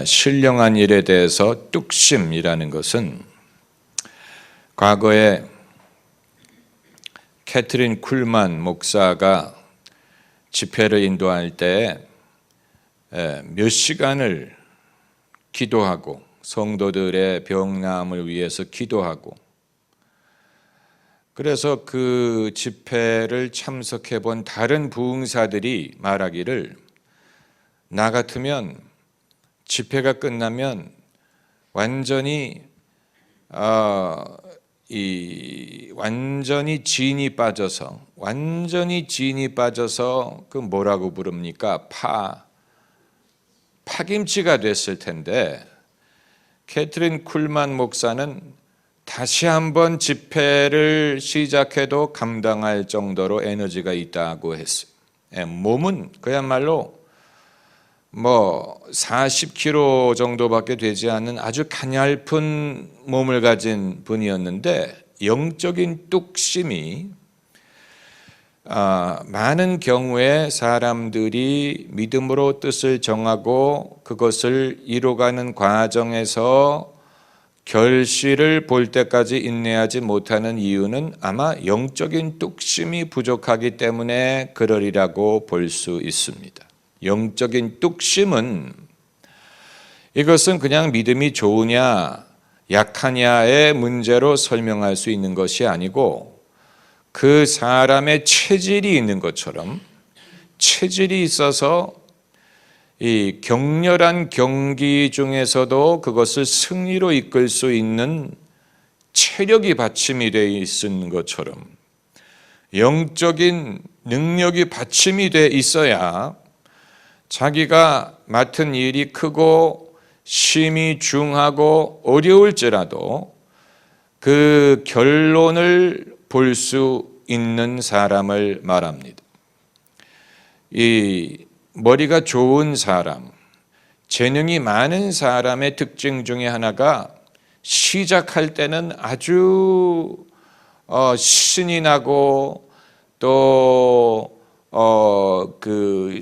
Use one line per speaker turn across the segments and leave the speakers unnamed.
신령한 일에 대해서 뚝심이라는 것은 과거에 캐트린 쿨만 목사가 집회를 인도할 때 몇 시간을 기도하고 성도들의 병나음을 위해서 기도하고, 그래서 그 집회를 참석해 본 다른 부흥사들이 말하기를, 나 같으면 집회가 끝나면 완전히 진이 빠져서 그 뭐라고 부릅니까? 파김치가 됐을 텐데, 캐트린 쿨만 목사는 다시 한번 집회를 시작해도 감당할 정도로 에너지가 있다고 했어요. 몸은 그야말로 40kg 정도밖에 되지 않는 아주 가냘픈 몸을 가진 분이었는데, 영적인 뚝심이 많은 경우에 사람들이 믿음으로 뜻을 정하고 그것을 이루어가는 과정에서 결실을 볼 때까지 인내하지 못하는 이유는 아마 영적인 뚝심이 부족하기 때문에 그러리라고 볼 수 있습니다. 영적인 뚝심은, 이것은 그냥 믿음이 좋으냐 약하냐의 문제로 설명할 수 있는 것이 아니고, 그 사람의 체질이 있는 것처럼 체질이 있어서 이 격렬한 경기 중에서도 그것을 승리로 이끌 수 있는 체력이 받침이 되어 있는 것처럼 영적인 능력이 받침이 되어 있어야 자기가 맡은 일이 크고 심이 중하고 어려울지라도 그 결론을 볼 수 있는 사람을 말합니다. 이 머리가 좋은 사람, 재능이 많은 사람의 특징 중에 하나가 시작할 때는 아주 신이 나고, 또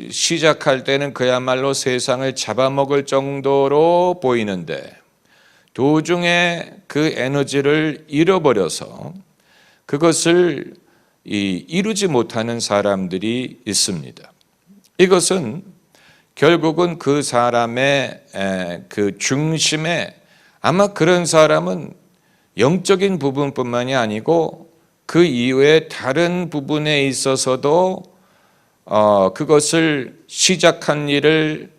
시작할 때는 그야말로 세상을 잡아먹을 정도로 보이는데, 도중에 그 에너지를 잃어버려서 그것을 이루지 못하는 사람들이 있습니다. 이것은 결국은 그 사람의 그 중심에, 아마 그런 사람은 영적인 부분뿐만이 아니고 그 이외의 다른 부분에 있어서도 그것을 시작한 일을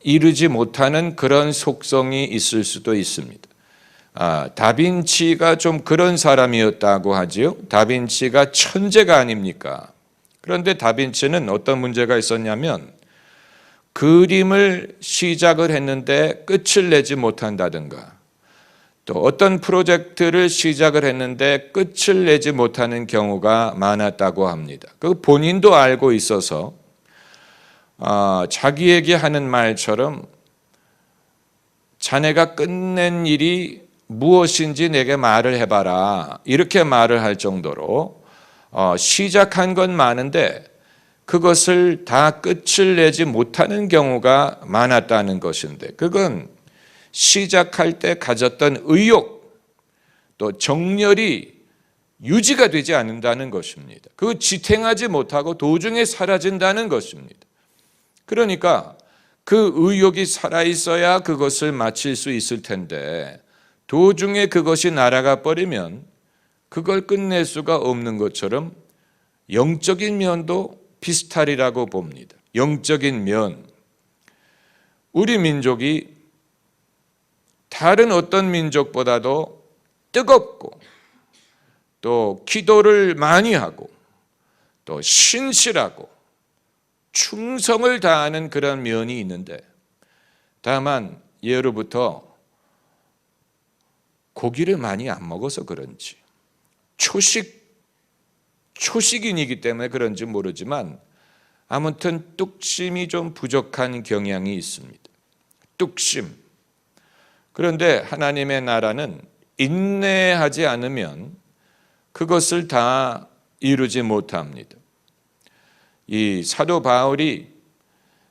이루지 못하는 그런 속성이 있을 수도 있습니다. 다빈치가 좀 그런 사람이었다고 하지요. 다빈치가 천재가 아닙니까? 그런데 다빈치는 어떤 문제가 있었냐면, 그림을 시작을 했는데 끝을 내지 못한다든가, 또 어떤 프로젝트를 시작을 했는데 끝을 내지 못하는 경우가 많았다고 합니다. 그 본인도 알고 있어서 자기에게 하는 말처럼, 자네가 끝낸 일이 무엇인지 내게 말을 해봐라, 이렇게 말을 할 정도로 시작한 건 많은데 그것을 다 끝을 내지 못하는 경우가 많았다는 것인데, 그건 시작할 때 가졌던 의욕, 또 정열이 유지가 되지 않는다는 것입니다. 그 지탱하지 못하고 도중에 사라진다는 것입니다. 그러니까 그 의욕이 살아있어야 그것을 마칠 수 있을 텐데, 도중에 그것이 날아가 버리면 그걸 끝낼 수가 없는 것처럼 영적인 면도 비슷하리라고 봅니다. 영적인 면, 우리 민족이 다른 어떤 민족보다도 뜨겁고, 또 기도를 많이 하고, 또 신실하고 충성을 다하는 그런 면이 있는데, 다만 예로부터 고기를 많이 안 먹어서 그런지, 초식인이기 때문에 그런지 모르지만 아무튼 뚝심이 좀 부족한 경향이 있습니다. 뚝심. 그런데 하나님의 나라는 인내하지 않으면 그것을 다 이루지 못합니다. 이 사도 바울이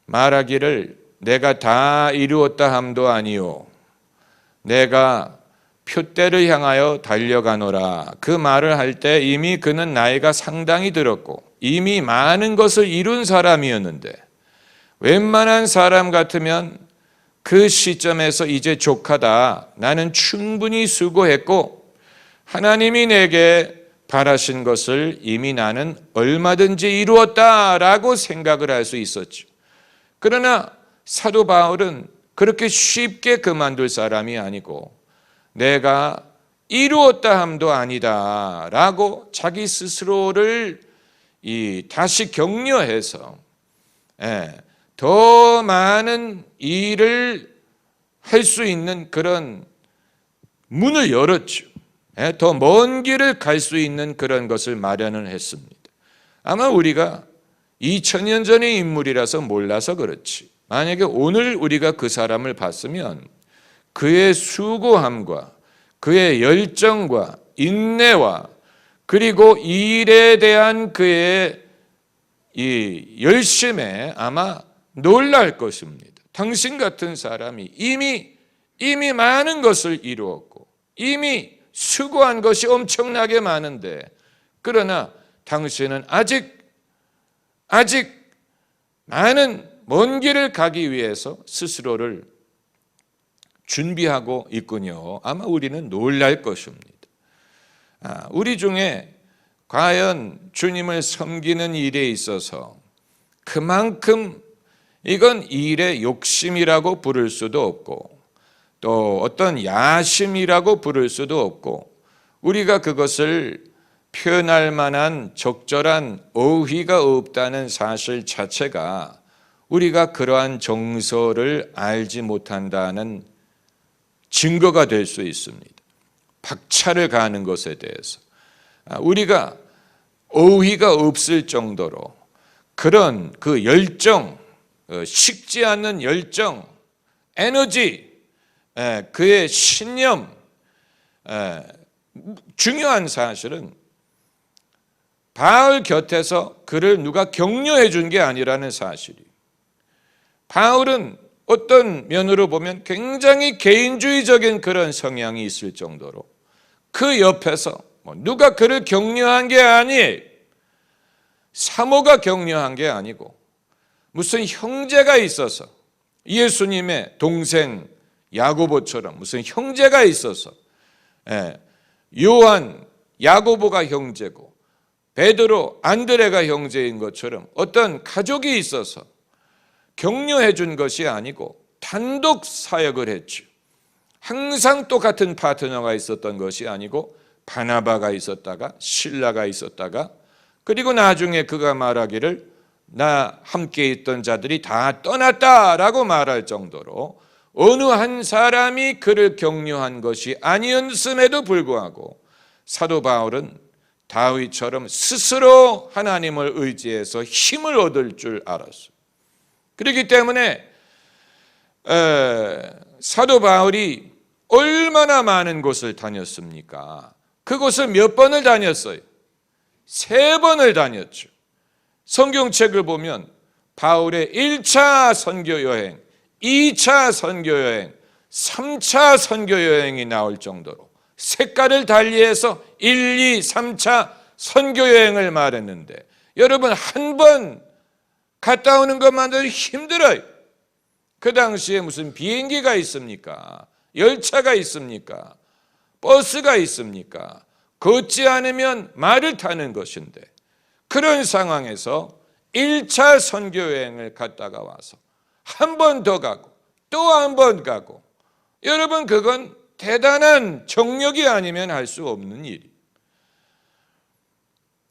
말하기를 내가 다 이루었다 함도 아니요 내가 표대를 향하여 달려가노라 그 말을 할 때 이미 그는 나이가 상당히 들었고 이미 많은 것을 이룬 사람이었는데 웬만한 사람 같으면 그 시점에서 이제 족하다. 나는 충분히 수고했고 하나님이 내게 바라신 것을 이미 나는 얼마든지 이루었다라고 생각을 할 수 있었죠. 그러나 사도 바울은 그렇게 쉽게 그만둘 사람이 아니고 내가 이루었다 함도 아니다라고 자기 스스로를 다시 격려해서 더 많은 일을 할 수 있는 그런 문을 열었죠. 더 먼 길을 갈 수 있는 그런 것을 마련을 했습니다. 아마 우리가 2000년 전의 인물이라서 몰라서 그렇지. 만약에 오늘 우리가 그 사람을 봤으면 그의 수고함과 그의 열정과 인내와 그리고 일에 대한 그의 이 열심에 아마 놀랄 것입니다. 당신 같은 사람이 이미 많은 것을 이루었고 이미 수고한 것이 엄청나게 많은데 그러나 당신은 아직 많은 먼 길을 가기 위해서 스스로를 준비하고 있군요. 아마 우리는 놀랄 것입니다. 우리 중에 과연 주님을 섬기는 일에 있어서 그만큼 이건 일의 욕심이라고 부를 수도 없고 또 어떤 야심이라고 부를 수도 없고 우리가 그것을 표현할 만한 적절한 어휘가 없다는 사실 자체가 우리가 그러한 정서를 알지 못한다는 증거가 될 수 있습니다. 박차를 가하는 것에 대해서 우리가 어휘가 없을 정도로 그런 그 열정, 식지 않는 열정, 에너지, 그의 신념, 중요한 사실은 바울 곁에서 그를 누가 격려해 준 게 아니라는 사실이. 바울은 어떤 면으로 보면 굉장히 개인주의적인 그런 성향이 있을 정도로 그 옆에서 누가 그를 격려한 게 아니에요. 사모가 격려한 게 아니고 무슨 형제가 있어서 예수님의 동생 야고보처럼 무슨 형제가 있어서 요한 야고보가 형제고 베드로 안드레가 형제인 것처럼 어떤 가족이 있어서 격려해 준 것이 아니고 단독 사역을 했죠. 항상 똑같은 파트너가 있었던 것이 아니고 바나바가 있었다가 실라가 있었다가 그리고 나중에 그가 말하기를 나 함께 있던 자들이 다 떠났다라고 말할 정도로 어느 한 사람이 그를 격려한 것이 아니었음에도 불구하고 사도 바울은 다윗처럼 스스로 하나님을 의지해서 힘을 얻을 줄 알았어요. 그렇기 때문에 사도 바울이 얼마나 많은 곳을 다녔습니까? 그곳을 몇 번을 다녔어요? 3번을 다녔죠. 성경책을 보면 바울의 1차 선교 여행, 2차 선교 여행, 3차 선교 여행이 나올 정도로 색깔을 달리해서 1, 2, 3차 선교 여행을 말했는데 여러분 한 번 갔다 오는 것만으로도 힘들어요. 그 당시에 무슨 비행기가 있습니까? 열차가 있습니까? 버스가 있습니까? 걷지 않으면 말을 타는 것인데 그런 상황에서 1차 선교 여행을 갔다가 와서 한 번 더 가고 또 한 번 가고 여러분 그건 대단한 정력이 아니면 할 수 없는 일이에요.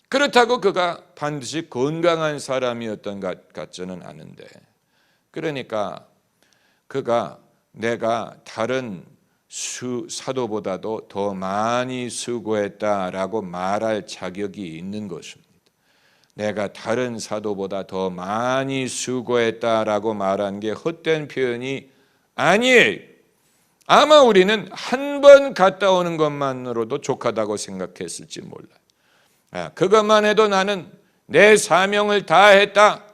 그렇다고 그가 반드시 건강한 사람이었던 것 같지는 않은데 그러니까 그가 내가 다른 사도보다도 더 많이 수고했다라고 말할 자격이 있는 것입니다. 내가 다른 사도보다 더 많이 수고했다라고 말한 게 헛된 표현이 아니에요. 아마 우리는 한 번 갔다 오는 것만으로도 족하다고 생각했을지 몰라요. 그것만 해도 나는 내 사명을 다했다.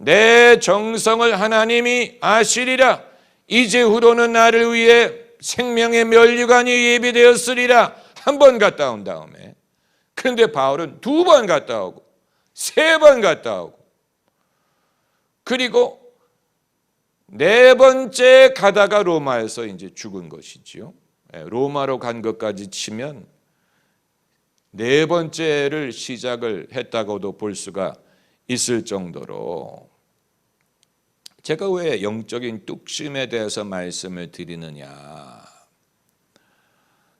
내 정성을 하나님이 아시리라. 이제후로는 나를 위해 생명의 면류관이 예비되었으리라. 한 번 갔다 온 다음에, 그런데 바울은 2번 갔다 오고 3번 갔다 오고, 그리고 4번째 가다가 로마에서 이제 죽은 것이지요. 로마로 간 것까지 치면 4번째를 시작을 했다고도 볼 수가 있을 정도로, 제가 왜 영적인 뚝심에 대해서 말씀을 드리느냐,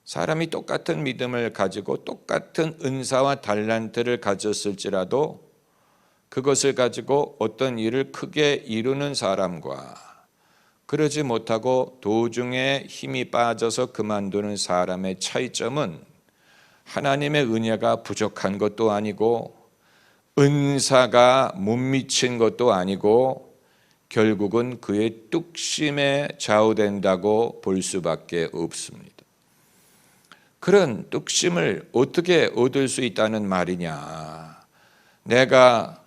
사람이 똑같은 믿음을 가지고 똑같은 은사와 달란트를 가졌을지라도 그것을 가지고 어떤 일을 크게 이루는 사람과 그러지 못하고 도중에 힘이 빠져서 그만두는 사람의 차이점은 하나님의 은혜가 부족한 것도 아니고 은사가 못 미친 것도 아니고 결국은 그의 뚝심에 좌우된다고 볼 수밖에 없습니다. 그런 뚝심을 어떻게 얻을 수 있다는 말이냐, 내가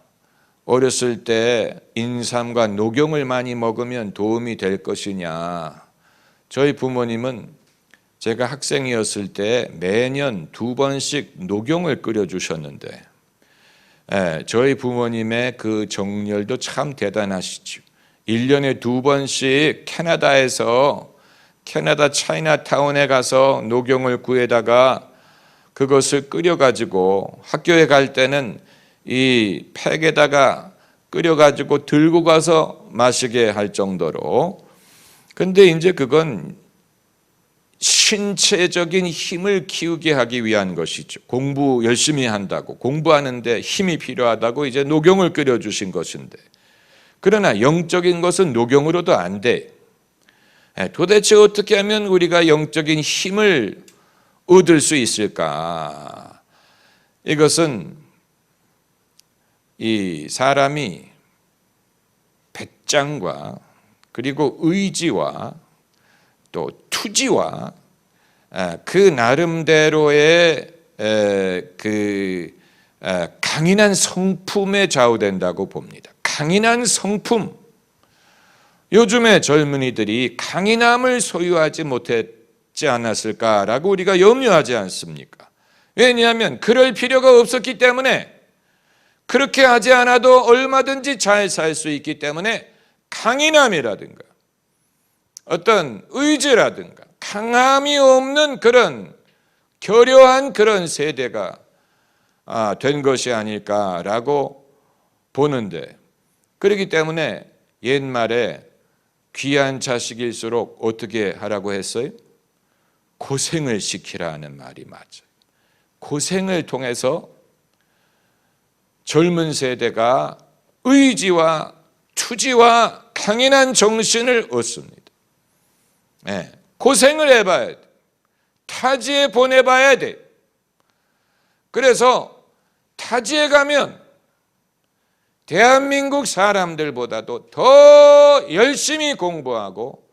어렸을 때 인삼과 녹용을 많이 먹으면 도움이 될 것이냐. 저희 부모님은 제가 학생이었을 때 매년 2번씩 녹용을 끓여주셨는데, 저희 부모님의 그 정열도 참 대단하시죠. 1년에 2번씩 캐나다 차이나타운에 가서 녹용을 구해다가 그것을 끓여가지고 학교에 갈 때는 이 팩에다가 끓여가지고 들고 가서 마시게 할 정도로. 근데 이제 그건 신체적인 힘을 키우게 하기 위한 것이죠. 공부 열심히 한다고, 공부하는데 힘이 필요하다고 이제 녹용을 끓여주신 것인데, 그러나 영적인 것은 녹용으로도 안 돼. 도대체 어떻게 하면 우리가 영적인 힘을 얻을 수 있을까? 이것은 이 사람이 배짱과 그리고 의지와 또 투지와 그 나름대로의 강인한 성품에 좌우된다고 봅니다. 강인한 성품. 요즘의 젊은이들이 강인함을 소유하지 못했지 않았을까라고 우리가 염려하지 않습니까? 왜냐하면 그럴 필요가 없었기 때문에, 그렇게 하지 않아도 얼마든지 잘 살 수 있기 때문에 강인함이라든가 어떤 의지라든가 강함이 없는 그런 결여한 그런 세대가 된 것이 아닐까라고 보는데, 그렇기 때문에 옛말에 귀한 자식일수록 어떻게 하라고 했어요? 고생을 시키라는 말이 맞아요. 고생을 통해서 젊은 세대가 의지와 투지와 강인한 정신을 얻습니다. 고생을 해봐야 돼. 타지에 보내봐야 돼. 그래서 타지에 가면 대한민국 사람들보다도 더 열심히 공부하고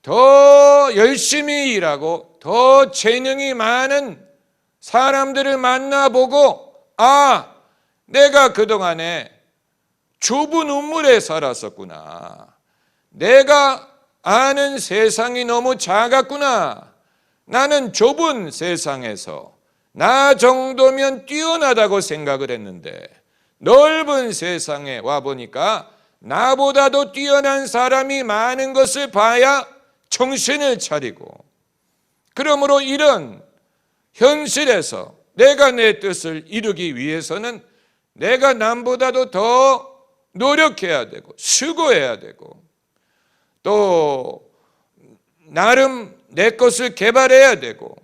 더 열심히 일하고 더 재능이 많은 사람들을 만나보고, 내가 그동안에 좁은 우물에 살았었구나. 내가 아는 세상이 너무 작았구나. 나는 좁은 세상에서 나 정도면 뛰어나다고 생각을 했는데 넓은 세상에 와보니까 나보다도 뛰어난 사람이 많은 것을 봐야 정신을 차리고, 그러므로 이런 현실에서 내가 내 뜻을 이루기 위해서는 내가 남보다도 더 노력해야 되고 수고해야 되고 또 나름 내 것을 개발해야 되고,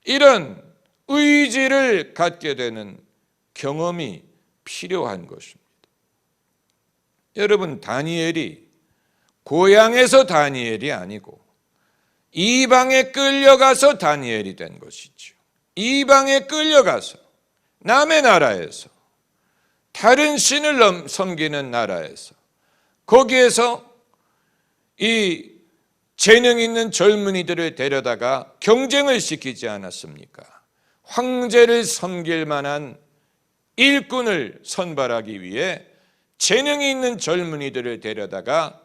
이런 의지를 갖게 되는 경험이 필요한 것입니다. 여러분, 다니엘이 고향에서 다니엘이 아니고 이방에 끌려가서 다니엘이 된 것이죠. 이방에 끌려가서 남의 나라에서 다른 신을 섬기는 나라에서 거기에서 이 재능 있는 젊은이들을 데려다가 경쟁을 시키지 않았습니까? 황제를 섬길 만한 일꾼을 선발하기 위해 재능이 있는 젊은이들을 데려다가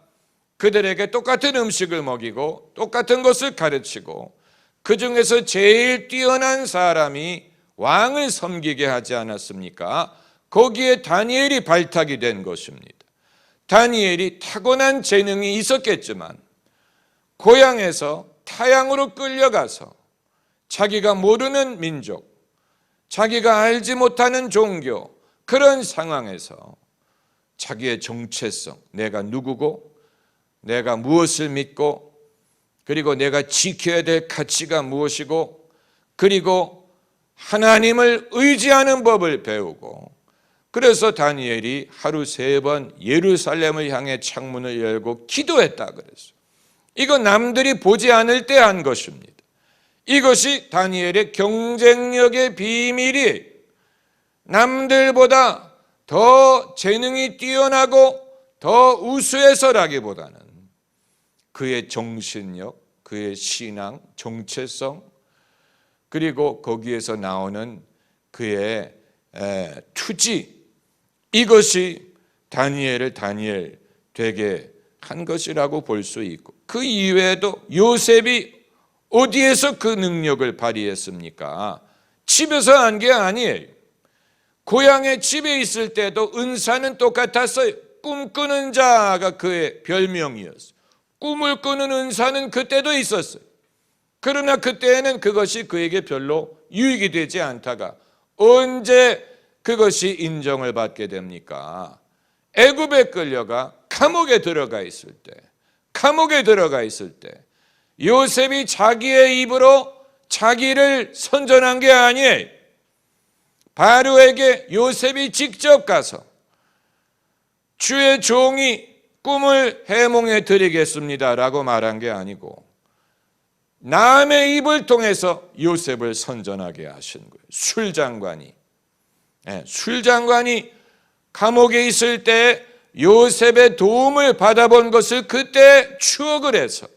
그들에게 똑같은 음식을 먹이고 똑같은 것을 가르치고 그 중에서 제일 뛰어난 사람이 왕을 섬기게 하지 않았습니까? 거기에 다니엘이 발탁이 된 것입니다. 다니엘이 타고난 재능이 있었겠지만 고향에서 타향으로 끌려가서 자기가 모르는 민족, 자기가 알지 못하는 종교, 그런 상황에서 자기의 정체성, 내가 누구고 내가 무엇을 믿고 그리고 내가 지켜야 될 가치가 무엇이고 그리고 하나님을 의지하는 법을 배우고, 그래서 다니엘이 하루 3번 예루살렘을 향해 창문을 열고 기도했다 그랬어요. 이거 남들이 보지 않을 때 한 것입니다. 이것이 다니엘의 경쟁력의 비밀이, 남들보다 더 재능이 뛰어나고 더 우수해서라기보다는 그의 정신력, 그의 신앙, 정체성, 그리고 거기에서 나오는 그의 투지, 이것이 다니엘을 다니엘 되게 한 것이라고 볼 수 있고, 그 이외에도 요셉이 어디에서 그 능력을 발휘했습니까? 집에서 한 게 아니에요. 고향에 집에 있을 때도 은사는 똑같았어요. 꿈꾸는 자가 그의 별명이었어요. 꿈을 꾸는 은사는 그때도 있었어요. 그러나 그때는 그것이 그에게 별로 유익이 되지 않다가 언제 그것이 인정을 받게 됩니까? 애굽에 끌려가 감옥에 들어가 있을 때 요셉이 자기의 입으로 자기를 선전한 게 아니에요. 바로에게 요셉이 직접 가서 주의 종이 꿈을 해몽해 드리겠습니다라고 말한 게 아니고 남의 입을 통해서 요셉을 선전하게 하신 거예요. 술장관이 감옥에 있을 때 요셉의 도움을 받아본 것을 그때 추억을 해서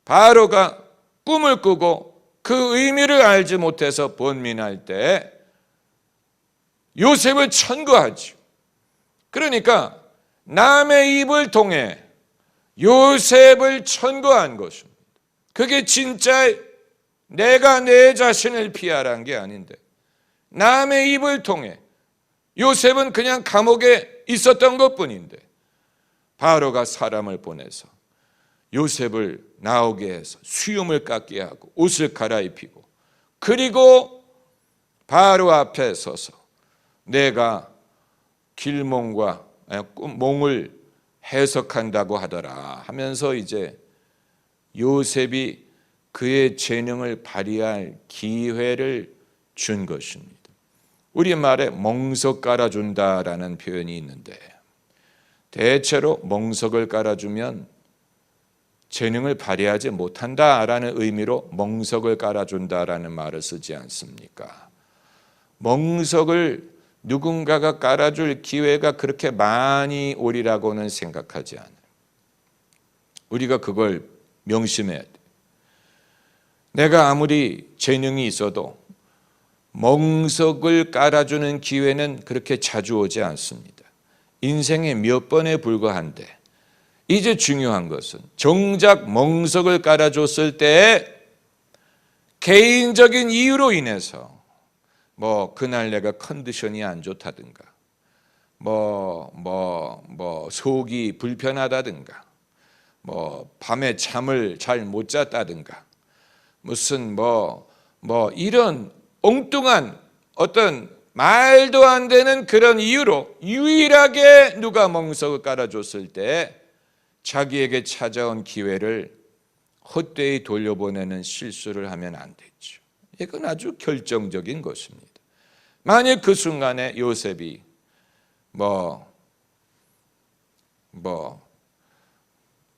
바로가 꿈을 꾸고 그 의미를 알지 못해서 번민할 때 요셉을 천거하죠. 그러니까 남의 입을 통해 요셉을 천거한 것입니다. 그게 진짜 내가 내 자신을 피하라는 게 아닌데, 남의 입을 통해 요셉은 그냥 감옥에 있었던 것뿐인데 바로가 사람을 보내서 요셉을 나오게 해서 수염을 깎게 하고 옷을 갈아입히고, 그리고 바로 앞에 서서 내가 길몽과 몽을 해석한다고 하더라 하면서 이제 요셉이 그의 재능을 발휘할 기회를 준 것입니다. 우리말에 멍석 깔아준다라는 표현이 있는데, 대체로 멍석을 깔아주면 재능을 발휘하지 못한다라는 의미로 멍석을 깔아준다라는 말을 쓰지 않습니까? 멍석을 누군가가 깔아줄 기회가 그렇게 많이 오리라고는 생각하지 않아요. 우리가 그걸 명심해야 돼요. 내가 아무리 재능이 있어도 멍석을 깔아주는 기회는 그렇게 자주 오지 않습니다. 인생에 몇 번에 불과한데, 이제 중요한 것은 정작 멍석을 깔아줬을 때 개인적인 이유로 인해서 그날 내가 컨디션이 안 좋다든가 속이 불편하다든가 밤에 잠을 잘 못 잤다든가 무슨 이런 엉뚱한 어떤 말도 안 되는 그런 이유로 유일하게 누가 멍석을 깔아줬을 때 자기에게 찾아온 기회를 헛되이 돌려보내는 실수를 하면 안 되죠. 이건 아주 결정적인 것입니다. 만약 그 순간에 요셉이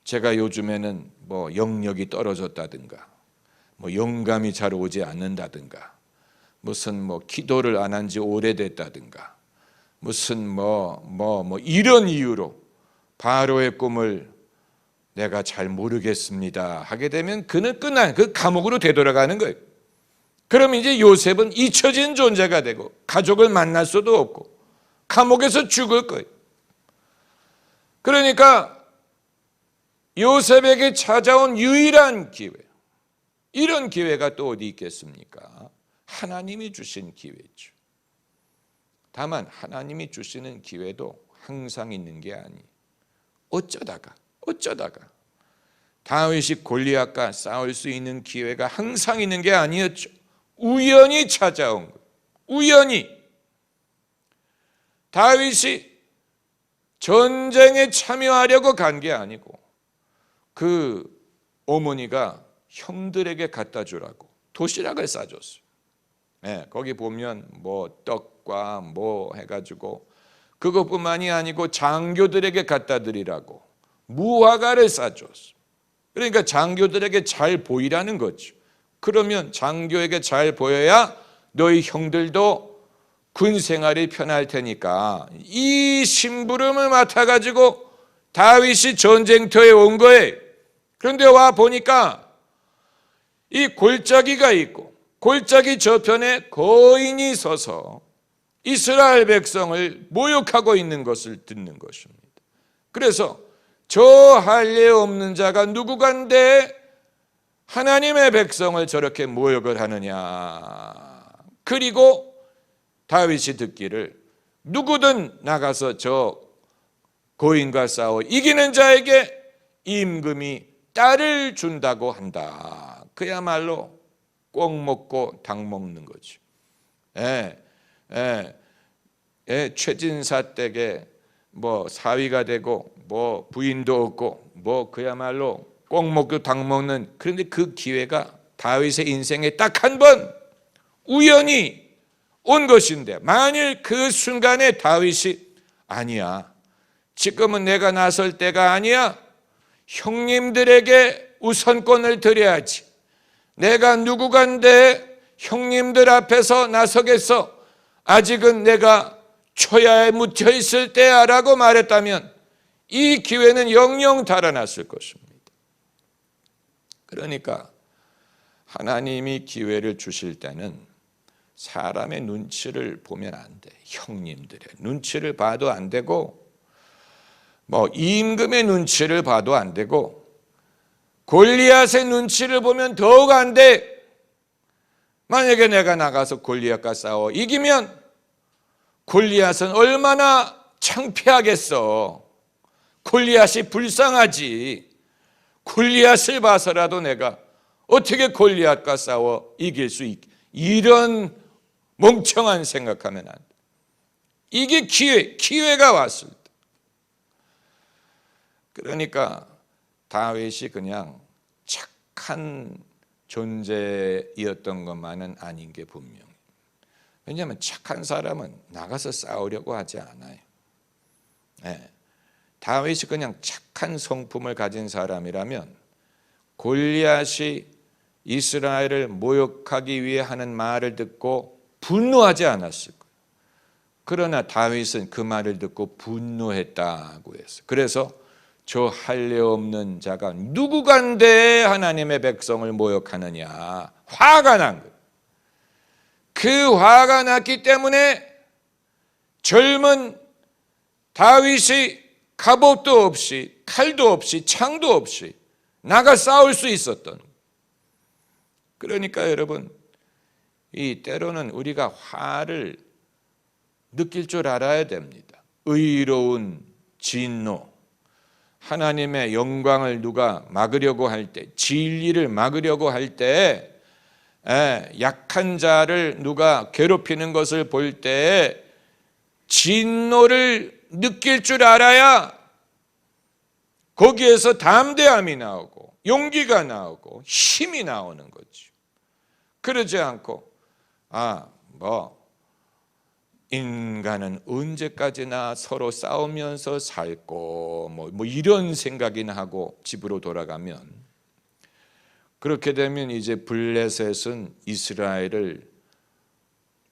제가 요즘에는 영역이 떨어졌다든가 영감이 잘 오지 않는다든가 무슨 기도를 안 한 지 오래됐다든가 무슨 이런 이유로 바로의 꿈을 내가 잘 모르겠습니다 하게 되면 그는 그 감옥으로 되돌아가는 거예요. 그럼 이제 요셉은 잊혀진 존재가 되고 가족을 만날 수도 없고 감옥에서 죽을 거예요. 그러니까 요셉에게 찾아온 유일한 기회, 이런 기회가 또 어디 있겠습니까? 하나님이 주신 기회죠. 다만 하나님이 주시는 기회도 항상 있는 게 아니에요. 어쩌다가 다윗이 골리앗과 싸울 수 있는 기회가 항상 있는 게 아니었죠. 우연히 찾아온 거예요. 우연히. 다윗이 전쟁에 참여하려고 간 게 아니고 그 어머니가 형들에게 갖다 주라고 도시락을 싸줬어요. 네, 거기 보면 뭐 떡과 뭐 해가지고 그것뿐만이 아니고 장교들에게 갖다 드리라고 무화과를 싸줬어요. 그러니까 장교들에게 잘 보이라는 거죠. 그러면 장교에게 잘 보여야 너희 형들도 군 생활이 편할 테니까 이 심부름을 맡아가지고 다윗이 전쟁터에 온 거예요. 그런데 와 보니까 이 골짜기가 있고 골짜기 저편에 거인이 서서 이스라엘 백성을 모욕하고 있는 것을 듣는 것입니다. 그래서 저 할례 없는 자가 누구간데 하나님의 백성을 저렇게 모욕을 하느냐. 그리고 다윗이 듣기를 누구든 나가서 저 고인과 싸워 이기는 자에게 임금이 딸을 준다고 한다. 그야말로 꼭 먹고 닭 먹는 거죠. 최진사 댁에 뭐 사위가 되고 뭐 부인도 없고 뭐 그야말로 꼭 먹고 닭 먹는, 그런데 그 기회가 다윗의 인생에 딱 한 번 우연히 온 것인데, 만일 그 순간에 다윗이 아니야, 지금은 내가 나설 때가 아니야, 형님들에게 우선권을 드려야지, 내가 누구간데 형님들 앞에서 나서겠어, 아직은 내가 초야에 묻혀 있을 때야 라고 말했다면 이 기회는 영영 달아났을 것입니다. 그러니까 하나님이 기회를 주실 때는 사람의 눈치를 보면 안 돼. 형님들의 눈치를 봐도 안 되고, 뭐 임금의 눈치를 봐도 안 되고, 골리앗의 눈치를 보면 더욱 안 돼. 만약에 내가 나가서 골리앗과 싸워 이기면 골리앗은 얼마나 창피하겠어. 골리앗이 불쌍하지. 골리앗을 봐서라도 내가 어떻게 골리앗과 싸워 이길 수 있게, 이런 멍청한 생각하면 안 돼. 이게 기회가 왔을 때. 그러니까 다윗이 그냥 착한 존재였던 것만은 아닌 게 분명해요. 왜냐하면 착한 사람은 나가서 싸우려고 하지 않아요. 다윗이 그냥 착한 성품을 가진 사람이라면 골리앗이 이스라엘을 모욕하기 위해 하는 말을 듣고 분노하지 않았을 거예요. 그러나 다윗은 그 말을 듣고 분노했다고 했어요. 그래서 저 할례 없는 자가 누구간데 하나님의 백성을 모욕하느냐, 화가 난 거예요. 그 화가 났기 때문에 젊은 다윗이 갑옷도 없이 칼도 없이 창도 없이 나가 싸울 수 있었던. 그러니까 여러분, 이 때로는 우리가 화를 느낄 줄 알아야 됩니다. 의로운 진노, 하나님의 영광을 누가 막으려고 할 때, 진리를 막으려고 할 때, 약한 자를 누가 괴롭히는 것을 볼 때 진노를 느낄 줄 알아야 거기에서 담대함이 나오고 용기가 나오고 힘이 나오는 거죠. 그러지 않고 인간은 언제까지나 서로 싸우면서 살고 뭐 이런 생각이나 하고 집으로 돌아가면, 그렇게 되면 이제 블레셋은 이스라엘을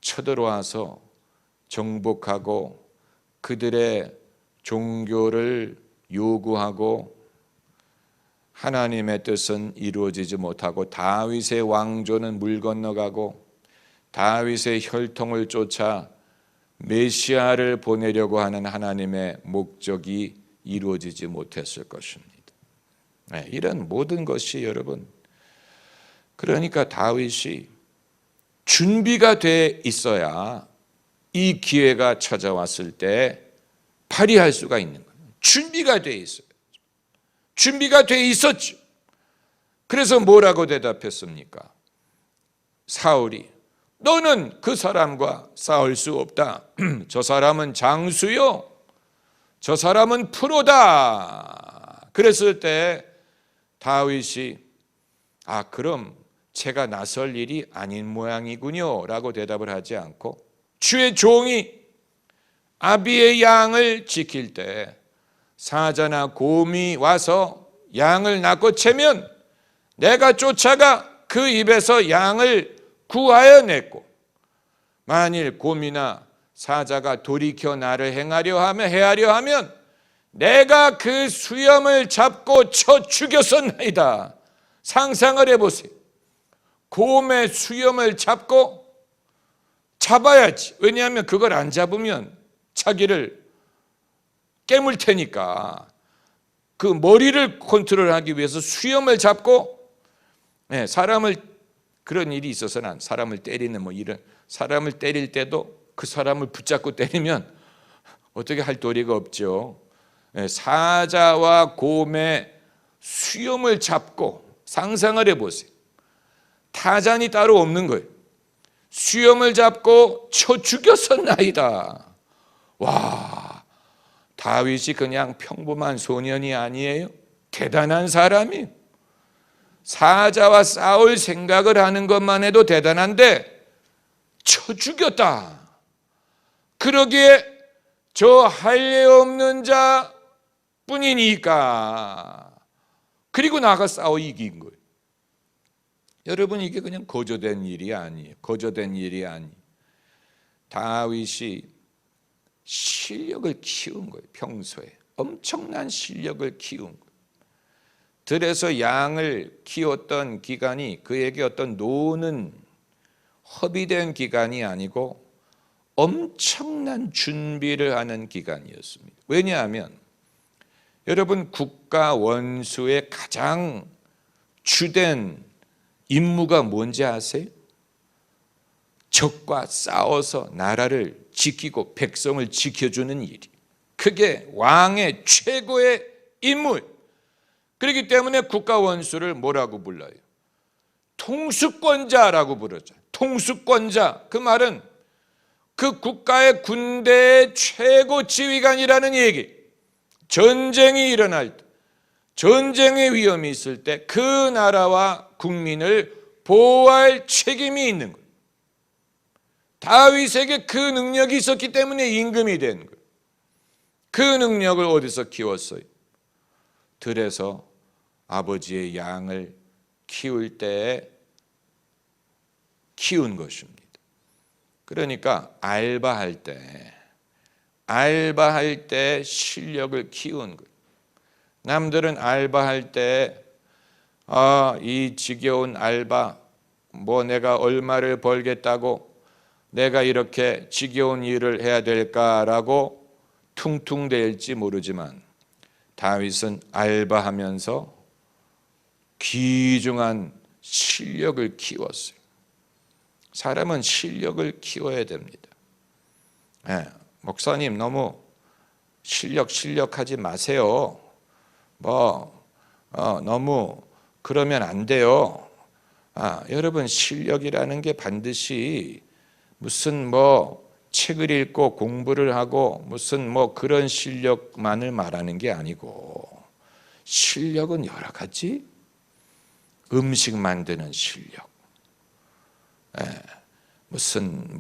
쳐들어와서 정복하고 그들의 종교를 요구하고 하나님의 뜻은 이루어지지 못하고 다윗의 왕조는 물 건너가고 다윗의 혈통을 쫓아 메시아를 보내려고 하는 하나님의 목적이 이루어지지 못했을 것입니다. 이런 모든 것이 여러분, 그러니까 다윗이 준비가 돼 있어야 이 기회가 찾아왔을 때 발휘할 수가 있는 거예요. 준비가 돼 있어요. 준비가 돼 있었죠. 그래서 뭐라고 대답했습니까? 사울이 너는 그 사람과 싸울 수 없다. 저 사람은 장수요, 저 사람은 프로다. 그랬을 때 다윗이 그럼 제가 나설 일이 아닌 모양이군요 라고 대답을 하지 않고, 주의 종이 아비의 양을 지킬 때 사자나 곰이 와서 양을 낚아채면 내가 쫓아가 그 입에서 양을 구하여 냈고, 만일 곰이나 사자가 돌이켜 나를 헤아려 하면 내가 그 수염을 잡고 쳐 죽였었나이다. 상상을 해보세요. 곰의 수염을 잡아야지. 왜냐하면 그걸 안 잡으면 자기를 깨물 테니까 그 머리를 컨트롤하기 위해서 수염을 잡고, 사람을, 그런 일이 있어서는 사람을 때리는 이런, 사람을 때릴 때도 그 사람을 붙잡고 때리면 어떻게 할 도리가 없죠. 사자와 곰의 수염을 잡고, 상상을 해보세요. 타잔이 따로 없는 거예요. 수염을 잡고 쳐 죽였었나이다. 와, 다윗이 그냥 평범한 소년이 아니에요. 대단한 사람이에요. 사자와 싸울 생각을 하는 것만 해도 대단한데 쳐 죽였다. 그러기에 저 할례 없는 자 뿐이니까. 그리고 나가 싸워 이긴 거예요. 여러분, 이게 그냥 거저된 일이 아니에요. 거저된 일이 아니에요. 다윗이 실력을 키운 거예요. 평소에 엄청난 실력을 키운 거예요. 들에서 양을 키웠던 기간이 그에게 어떤 노는 허비된 기간이 아니고 엄청난 준비를 하는 기간이었습니다. 왜냐하면 여러분, 국가 원수의 가장 주된 임무가 뭔지 아세요? 적과 싸워서 나라를 지키고 백성을 지켜주는 일이, 그게 왕의 최고의 임무예요. 그렇기 때문에 국가 원수를 뭐라고 불러요? 통수권자라고 부르죠. 통수권자, 그 말은 그 국가의 군대의 최고 지휘관이라는 얘기. 전쟁이 일어날 때, 전쟁의 위험이 있을 때 그 나라와 국민을 보호할 책임이 있는 거예요. 다윗에게 그 능력이 있었기 때문에 임금이 된 거예요. 그 능력을 어디서 키웠어요? 들에서 아버지의 양을 키울 때 키운 것입니다. 그러니까 알바할 때 실력을 키운 거예요. 남들은 알바할 때 이 지겨운 알바, 내가 얼마를 벌겠다고 내가 이렇게 지겨운 일을 해야 될까라고 퉁퉁댈지 모르지만, 다윗은 알바하면서 귀중한 실력을 키웠어요. 사람은 실력을 키워야 됩니다. 목사님 너무 실력하지 마세요. 너무 그러면 안 돼요. 여러분, 실력이라는 게 반드시 무슨 책을 읽고 공부를 하고 무슨 그런 실력만을 말하는 게 아니고, 실력은 여러 가지. 음식 만드는 실력, 무슨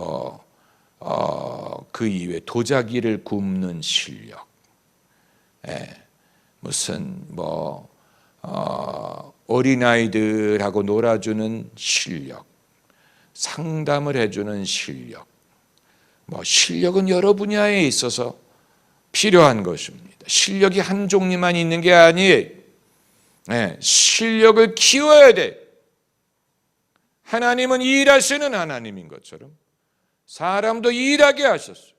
그 이외에 도자기를 굽는 실력, 무슨 어린아이들하고 놀아주는 실력, 상담을 해주는 실력, 실력은 여러 분야에 있어서 필요한 것입니다. 실력이 한 종류만 있는 게 아니에요. 실력을 키워야 돼. 하나님은 일하시는 하나님인 것처럼 사람도 일하게 하셨어요.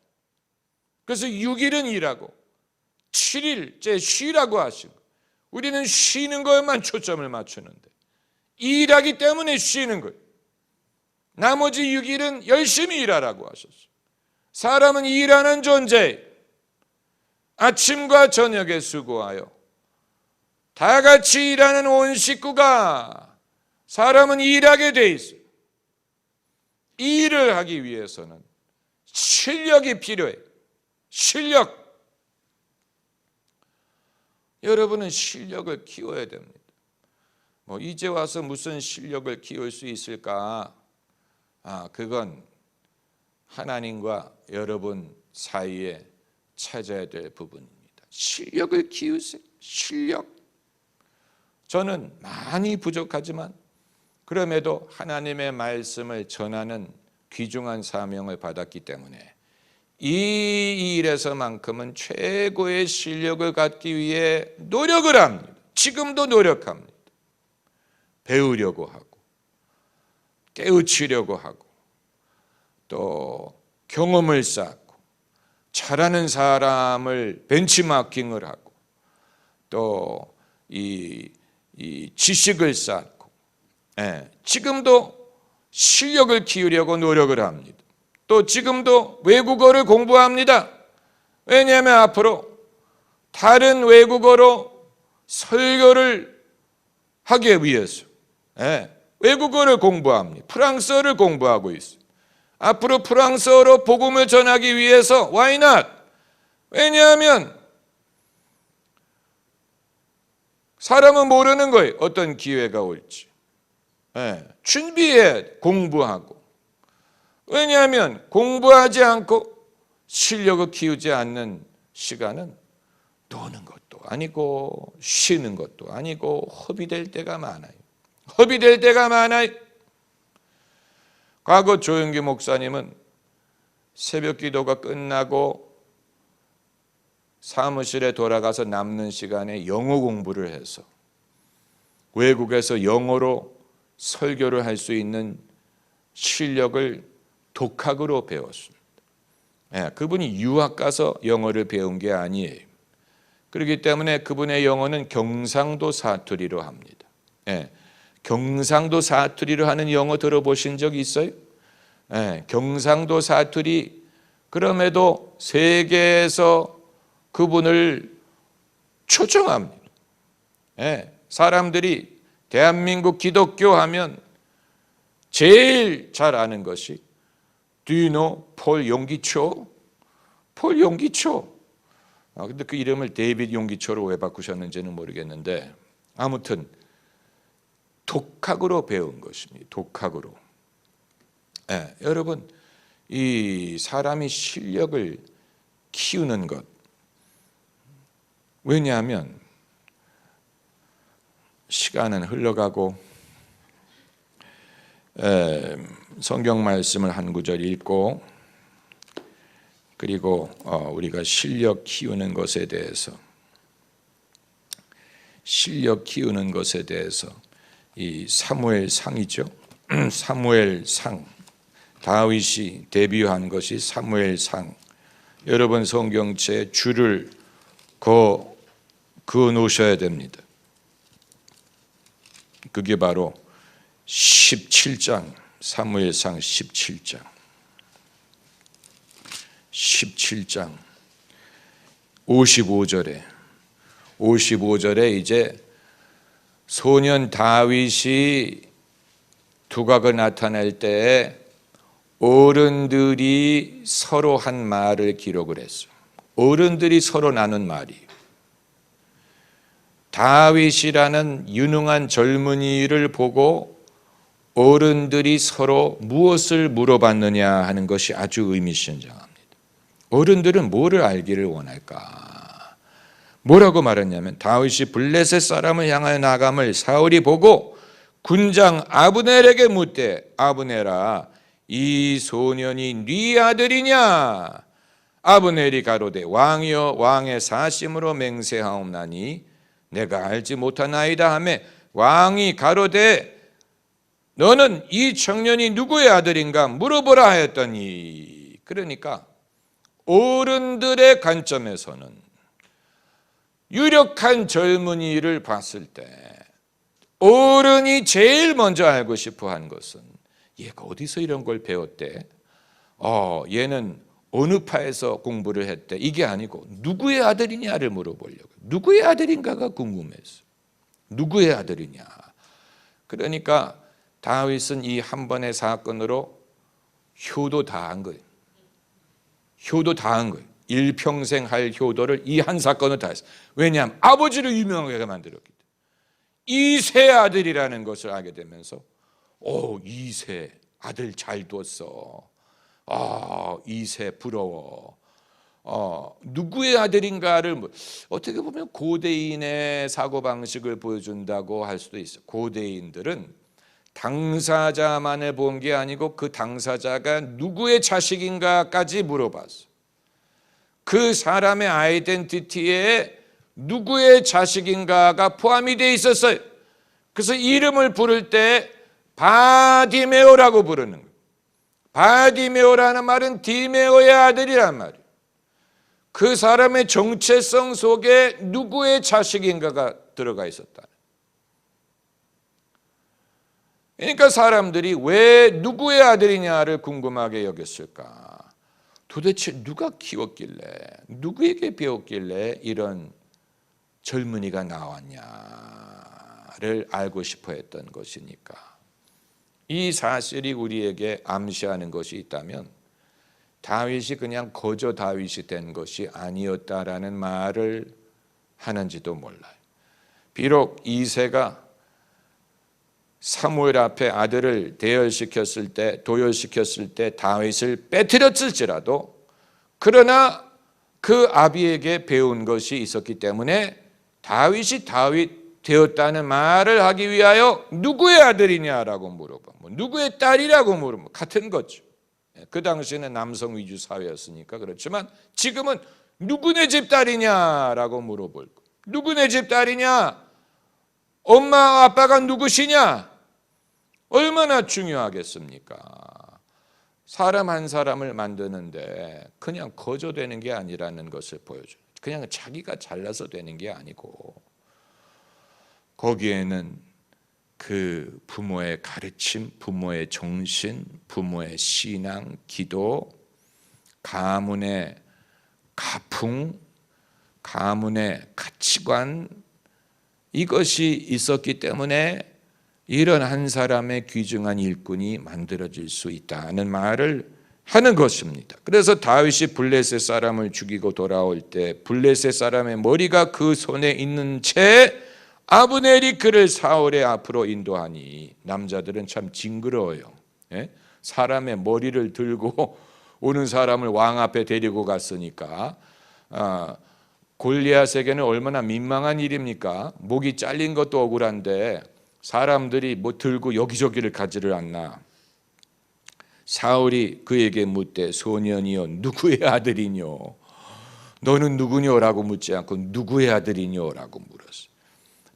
그래서 6일은 일하고 7일째 쉬라고 하신 거예요. 우리는 쉬는 것에만 초점을 맞추는데 일하기 때문에 쉬는 거예요. 나머지 6일은 열심히 일하라고 하셨어요. 사람은 일하는 존재예요. 아침과 저녁에 수고하여 다 같이 일하는 온 식구가 사람은 일하게 돼 있어요. 이 일을 하기 위해서는 실력이 필요해요. 실력. 여러분은 실력을 키워야 됩니다. 이제 와서 무슨 실력을 키울 수 있을까? 그건 하나님과 여러분 사이에 찾아야 될 부분입니다. 실력을 키우세요. 실력. 저는 많이 부족하지만 그럼에도 하나님의 말씀을 전하는 귀중한 사명을 받았기 때문에 이 일에서만큼은 최고의 실력을 갖기 위해 노력을 합니다. 지금도 노력합니다. 배우려고 하고 깨우치려고 하고 또 경험을 쌓고 잘하는 사람을 벤치마킹을 하고 또 이 지식을 쌓고 지금도 실력을 키우려고 노력을 합니다. 또 지금도 외국어를 공부합니다. 왜냐하면 앞으로 다른 외국어로 설교를 하기 위해서 외국어를 공부합니다. 프랑스어를 공부하고 있어요. 앞으로 프랑스어로 복음을 전하기 위해서 why not? 왜냐하면 사람은 모르는 거예요. 어떤 기회가 올지. 준비해 공부하고. 왜냐하면 공부하지 않고 실력을 키우지 않는 시간은 노는 것도 아니고 쉬는 것도 아니고 허비될 때가 많아요. 허비될 때가 많아요. 과거 조영기 목사님은 새벽 기도가 끝나고 사무실에 돌아가서 남는 시간에 영어 공부를 해서 외국에서 영어로 설교를 할 수 있는 실력을 독학으로 배웠습니다. 그분이 유학 가서 영어를 배운 게 아니에요. 그렇기 때문에 그분의 영어는 경상도 사투리로 합니다. 경상도 사투리로 하는 영어 들어보신 적 있어요? 경상도 사투리. 그럼에도 세계에서 그분을 초청합니다. 사람들이 대한민국 기독교 하면 제일 잘 아는 것이 Do you know 폴 용기초? 폴 용기초. 근데 그 이름을 데이빗 용기초로 왜 바꾸셨는지는 모르겠는데 아무튼 독학으로 배운 것입니다. 독학으로. 여러분, 이 사람이 실력을 키우는 것. 왜냐하면 시간은 흘러가고 성경 말씀을 한 구절 읽고 그리고 우리가 실력 키우는 것에 대해서 이 사무엘상이죠. 사무엘상. 다윗이 데뷔한 것이 사무엘상. 여러분 성경책 줄을 그어 놓으셔야 됩니다. 그게 바로 17장, 사무엘상 17장 55절에 이제 소년 다윗이 두각을 나타낼 때 어른들이 서로 한 말을 기록을 했어요. 어른들이 서로 나눈 말이에요. 다윗이라는 유능한 젊은이를 보고 어른들이 서로 무엇을 물어봤느냐 하는 것이 아주 의미심장합니다. 어른들은 뭐를 알기를 원할까? 뭐라고 말했냐면 다윗이 블레셋 사람을 향하여 나감을 사울이 보고 군장 아브넬에게 묻되 아브넬아 이 소년이 네 아들이냐? 아브넬이 가로되 왕이여 왕의 사심으로 맹세하옵나니 내가 알지 못하나이다 하며 왕이 가로되 너는 이 청년이 누구의 아들인가 물어보라 하였더니 그러니까 어른들의 관점에서는 유력한 젊은이를 봤을 때 어른이 제일 먼저 알고 싶어 한 것은 얘가 어디서 이런 걸 배웠대? 얘는 어느 파에서 공부를 했대? 이게 아니고 누구의 아들이냐를 물어보려고. 누구의 아들인가가 궁금했어. 누구의 아들이냐. 그러니까 다윗은 이 한 번의 사건으로 효도 다 한 거예요. 효도 다 한 거예요. 일평생 할 효도를 이 한 사건을 다 했어요. 왜냐하면 아버지를 유명하게 만들었기 때문에. 이세 아들이라는 것을 알게 되면서 이세 아들 잘 뒀어. 이세 부러워. 누구의 아들인가를 어떻게 보면 고대인의 사고방식을 보여준다고 할 수도 있어요. 고대인들은 당사자만을 본 게 아니고 그 당사자가 누구의 자식인가까지 물어봤어요. 그 사람의 아이덴티티에 누구의 자식인가가 포함이 되어 있었어요. 그래서 이름을 부를 때 바디메오라고 부르는 거예요. 바디메오라는 말은 디메오의 아들이란 말이에요. 그 사람의 정체성 속에 누구의 자식인가가 들어가 있었다. 그러니까 사람들이 왜 누구의 아들이냐를 궁금하게 여겼을까? 도대체 누가 키웠길래, 누구에게 배웠길래 이런 젊은이가 나왔냐를 알고 싶어 했던 것이니까. 이 사실이 우리에게 암시하는 것이 있다면 다윗이 그냥 거저 다윗이 된 것이 아니었다라는 말을 하는지도 몰라요. 비록 이새가 사무엘 앞에 아들을 도열시켰을 때 다윗을 빼뜨렸을지라도 그러나 그 아비에게 배운 것이 있었기 때문에 다윗이 다윗 되었다는 말을 하기 위하여 누구의 아들이냐라고 물어봐. 누구의 딸이라고 물으면 같은 거죠. 그 당시에는 남성 위주 사회였으니까 그렇지만 지금은 누구네 집 딸이냐라고 물어볼 거. 누구네 집 딸이냐? 엄마 아빠가 누구시냐? 얼마나 중요하겠습니까? 사람 한 사람을 만드는데 그냥 거저 되는 게 아니라는 것을 보여줘요. 그냥 자기가 잘나서 되는 게 아니고 거기에는 그 부모의 가르침, 부모의 정신, 부모의 신앙, 기도, 가문의 가풍, 가문의 가치관 이것이 있었기 때문에 이런 한 사람의 귀중한 일꾼이 만들어질 수 있다는 말을 하는 것입니다. 그래서 다윗이 블레셋 사람을 죽이고 돌아올 때 블레셋 사람의 머리가 그 손에 있는 채 아브넬이 그를 사울의 앞으로 인도하니 남자들은 참 징그러워요. 사람의 머리를 들고 오는 사람을 왕 앞에 데리고 갔으니까 골리앗에게는 얼마나 민망한 일입니까? 목이 잘린 것도 억울한데 사람들이 뭐 들고 여기저기를 가지를 않나. 사울이 그에게 묻되 소년이여 누구의 아들이뇨? 너는 누구뇨라고 묻지 않고 누구의 아들이뇨라고 물었어.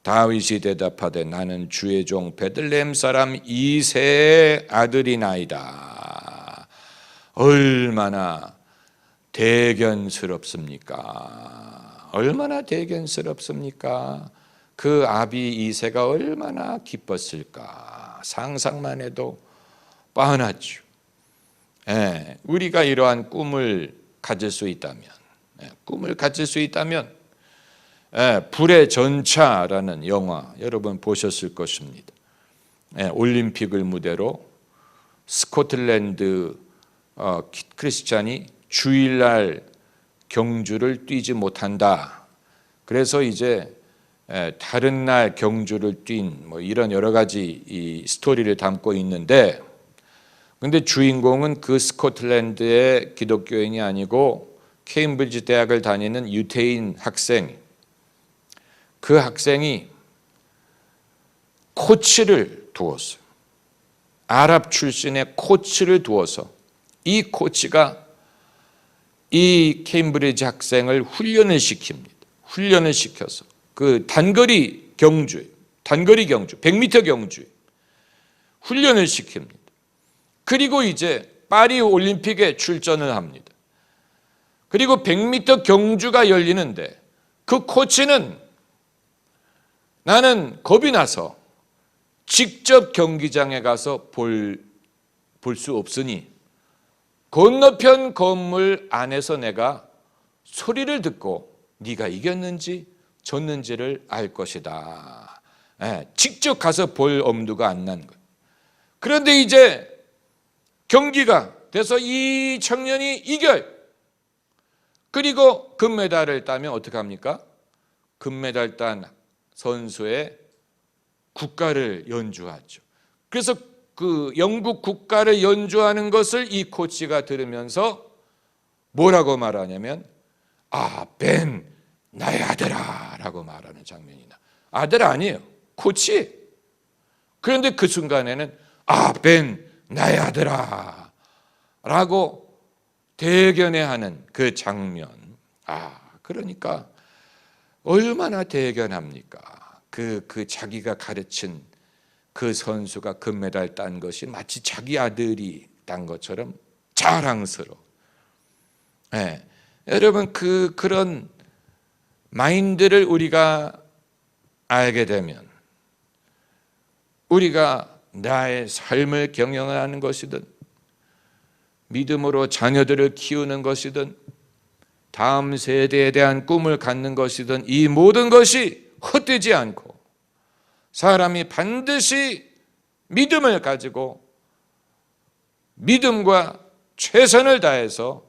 다윗이 대답하되 나는 주의 종 베들레헴 사람 이새의 아들이나이다. 얼마나 대견스럽습니까? 얼마나 대견스럽습니까? 그 아비 이새가 얼마나 기뻤을까? 상상만 해도 뻔하죠. 우리가 이러한 꿈을 가질 수 있다면, 불의 전차라는 영화 여러분 보셨을 것입니다. 올림픽을 무대로 스코틀랜드 크리스찬이 주일날 경주를 뛰지 못한다. 그래서 이제 다른 날 경주를 뛴 이런 여러 가지 이 스토리를 담고 있는데, 근데 주인공은 그 스코틀랜드의 기독교인이 아니고 케임브리지 대학을 다니는 유태인 학생. 그 학생이 코치를 두었어요. 아랍 출신의 코치를 두어서 이 코치가 이 케임브리지 학생을 훈련을 시켜서 그 단거리 경주, 100m 경주 훈련을 시킵니다. 그리고 이제 파리 올림픽에 출전을 합니다. 그리고 100m 경주가 열리는데 그 코치는 나는 겁이 나서 직접 경기장에 가서 볼 수 없으니 건너편 건물 안에서 내가 소리를 듣고 네가 이겼는지 졌는지를 알 것이다. 직접 가서 볼 엄두가 안 난 거예요. 그런데 이제 경기가 돼서 이 청년이 이겨요. 그리고 금메달을 따면 어떻게 합니까? 금메달 딴 선수의 국가를 연주하죠. 그래서 그 영국 국가를 연주하는 것을 이 코치가 들으면서 뭐라고 말하냐면 벤 나의 아들아 라고 말하는 장면이 나. 아들 아니에요. 코치. 그런데 그 순간에는 벤 나의 아들아 라고 대견해하는 그 장면. 그러니까 얼마나 대견합니까? 그 자기가 가르친 그 선수가 금메달 딴 것이 마치 자기 아들이 딴 것처럼 자랑스러워. 여러분 그런 마인드를 우리가 알게 되면 우리가 나의 삶을 경영하는 것이든 믿음으로 자녀들을 키우는 것이든 다음 세대에 대한 꿈을 갖는 것이든 이 모든 것이 헛되지 않고 사람이 반드시 믿음을 가지고 믿음과 최선을 다해서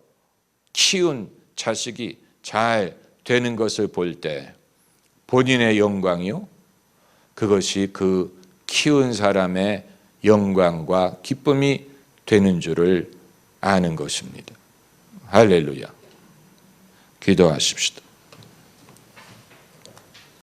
키운 자식이 잘 되는 것을 볼 때 본인의 영광이요, 그것이 그 키운 사람의 영광과 기쁨이 되는 줄을 아는 것입니다. 할렐루야. 기도하십시다.